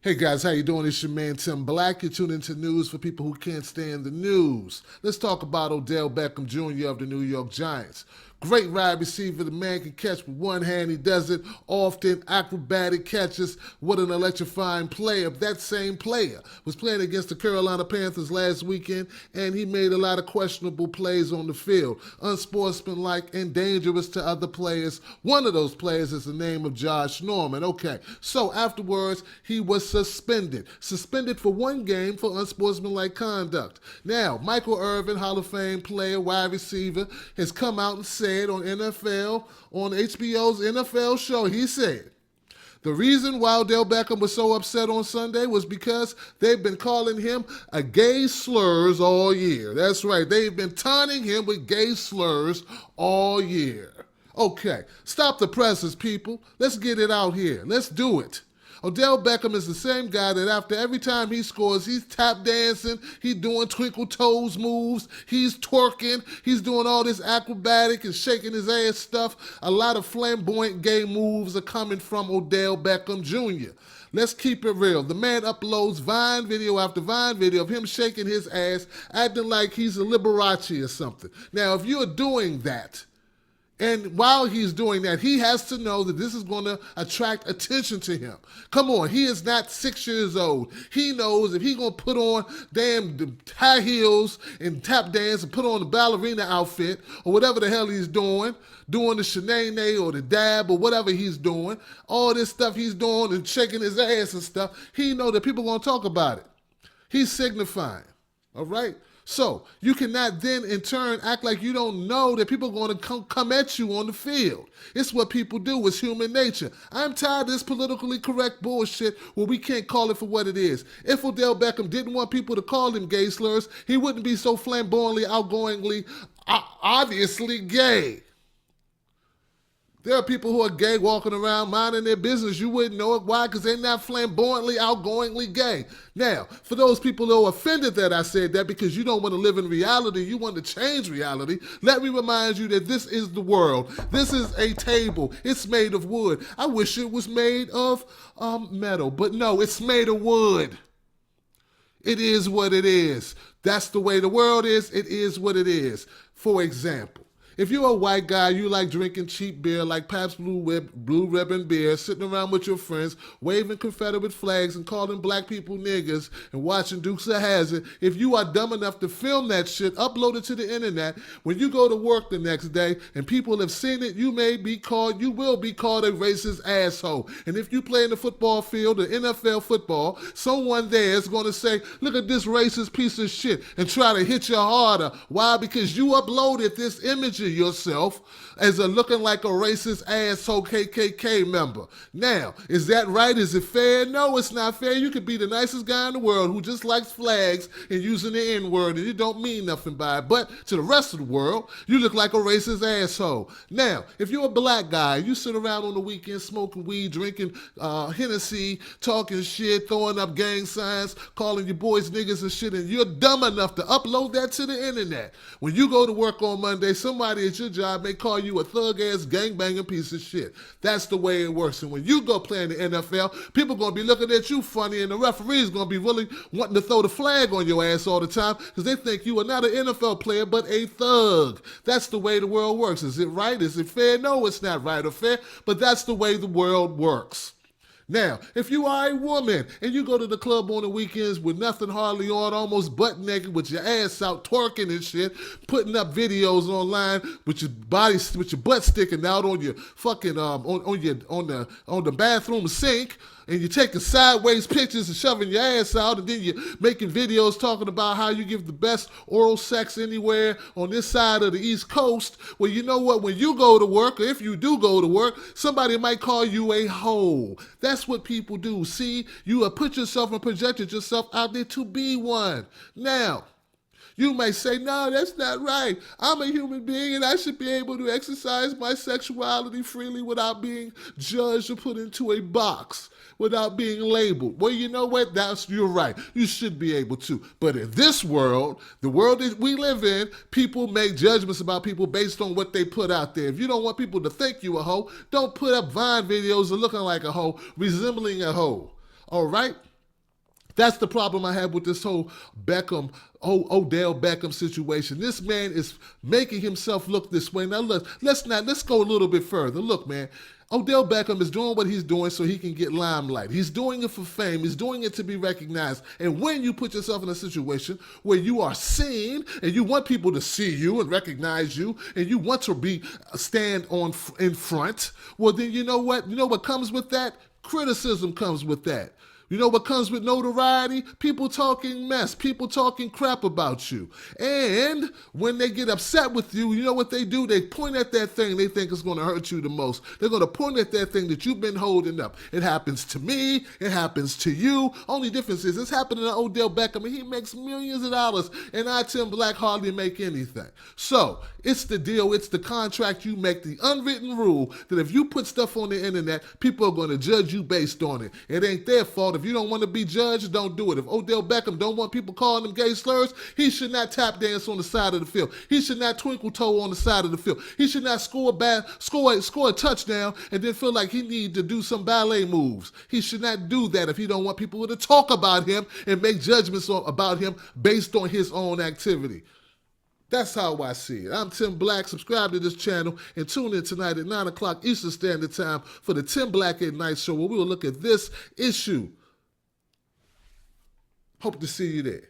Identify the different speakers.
Speaker 1: Hey guys, how you doing? It's your man Tim Black. You're tuned into news for people who can't stand the news. Let's talk about Odell Beckham Jr. of the New York Giants. Great wide receiver. The man can catch with one hand. He does it often. Acrobatic catches. What an electrifying player. That same player was playing against the Carolina Panthers last weekend, and he made a lot of questionable plays on the field. Unsportsmanlike and dangerous to other players. One of those players is the name of Josh Norman. Okay, so afterwards, he was suspended. Suspended for one game for unsportsmanlike conduct. Now, Michael Irvin, Hall of Fame player, wide receiver, has come out and said on NFL, on HBO's NFL show, he said, the reason why Odell Beckham was so upset on Sunday was because they've been calling him a gay slurs all year. That's right. They've been taunting him with gay slurs all year. Okay, stop the presses, people. Let's get it out here. Let's do it. Odell Beckham is the same guy that after every time he scores, he's tap dancing, he's doing twinkle toes moves, he's twerking, he's doing all this acrobatic and shaking his ass stuff. A lot of flamboyant gay moves are coming from Odell Beckham Jr. Let's keep it real. The man uploads Vine video after Vine video of him shaking his ass, acting like he's a Liberace or something. Now, if you're doing that, and while he's doing that, he has to know that this is going to attract attention to him. Come on, he is not 6 years old. He knows if he's going to put on damn high heels and tap dance and put on the ballerina outfit or whatever the hell he's doing the shenanay or the dab or whatever he's doing, all this stuff he's doing and shaking his ass and stuff, he know that people are going to talk about it. He's signifying, all right? So you cannot then in turn act like you don't know that people are going to come at you on the field. It's what people do. It's human nature. I'm tired of this politically correct bullshit where we can't call it for what it is. If Odell Beckham didn't want people to call him gay slurs, he wouldn't be so flamboyantly, outgoingly, obviously gay. There are people who are gay walking around minding their business. You wouldn't know it. Why? Because they're not flamboyantly, outgoingly gay. Now, for those people who are offended that I said that because you don't want to live in reality, you want to change reality, let me remind you that this is the world. This is a table. It's made of wood. I wish it was made of metal, but no, it's made of wood. It is what it is. That's the way the world is. It is what it is. For example, if you're a white guy, you like drinking cheap beer like Pabst Blue Ribbon beer, sitting around with your friends, waving Confederate flags and calling black people niggers and watching Dukes of Hazzard, if you are dumb enough to film that shit, upload it to the internet, when you go to work the next day and people have seen it, you will be called a racist asshole. And if you play in the football field, the NFL football, someone there is going to say, look at this racist piece of shit and try to hit you harder. Why? Because you uploaded this image yourself as a looking like a racist asshole KKK member. Now, is that right? Is it fair? No, it's not fair. You could be the nicest guy in the world who just likes flags and using the N-word and you don't mean nothing by it. But to the rest of the world, you look like a racist asshole. Now, if you're a black guy, you sit around on the weekend smoking weed, drinking Hennessy, talking shit, throwing up gang signs, calling your boys niggas and shit, and you're dumb enough to upload that to the internet. When you go to work on Monday, somebody at your job may call you a thug-ass, gang-banging piece of shit. That's the way it works. And when you go play in the NFL, people going to be looking at you funny, and the referee's going to be really wanting to throw the flag on your ass all the time because they think you are not an NFL player, but a thug. That's the way the world works. Is it right? Is it fair? No, it's not right or fair, but that's the way the world works. Now, if you are a woman and you go to the club on the weekends with nothing hardly on, almost butt naked with your ass out, twerking and shit, putting up videos online with your body, with your butt sticking out on your fucking on the bathroom sink, and you're taking sideways pictures and shoving your ass out, and then you're making videos talking about how you give the best oral sex anywhere on this side of the East Coast. Well, you know what? When you go to work, or if you do go to work, somebody might call you a hoe. That's what people do. See, you have put yourself and projected yourself out there to be one. Now, you may say, no, that's not right. I'm a human being and I should be able to exercise my sexuality freely without being judged or put into a box, without being labeled. Well, you know what? You're right. You should be able to. But in this world, the world that we live in, people make judgments about people based on what they put out there. If you don't want people to think you a hoe, don't put up Vine videos of looking like a hoe, resembling a hoe. All right? That's the problem I have with this whole Odell Beckham situation. This man is making himself look this way. Now let's go a little bit further. Look, man, Odell Beckham is doing what he's doing so he can get limelight. He's doing it for fame. He's doing it to be recognized. And when you put yourself in a situation where you are seen and you want people to see you and recognize you and you want to stand in front, well then you know what? You know what comes with that? Criticism comes with that. You know what comes with notoriety? People talking mess, people talking crap about you. And when they get upset with you, you know what they do? They point at that thing they think is going to hurt you the most. They're going to point at that thing that you've been holding up. It happens to me. It happens to you. Only difference is it's happening to Odell Beckham, and he makes millions of dollars, and I, Tim Black, hardly make anything. So it's the deal. It's the contract you make, the unwritten rule that if you put stuff on the internet, people are going to judge you based on it. It ain't their fault. If you don't want to be judged, don't do it. If Odell Beckham don't want people calling him gay slurs, he should not tap dance on the side of the field. He should not twinkle toe on the side of the field. He should not score a touchdown and then feel like he need to do some ballet moves. He should not do that if he don't want people to talk about him and make judgments about him based on his own activity. That's how I see it. I'm Tim Black. Subscribe to this channel and tune in tonight at 9 o'clock Eastern Standard Time for the Tim Black at Night Show, where we will look at this issue. Hope to see you there.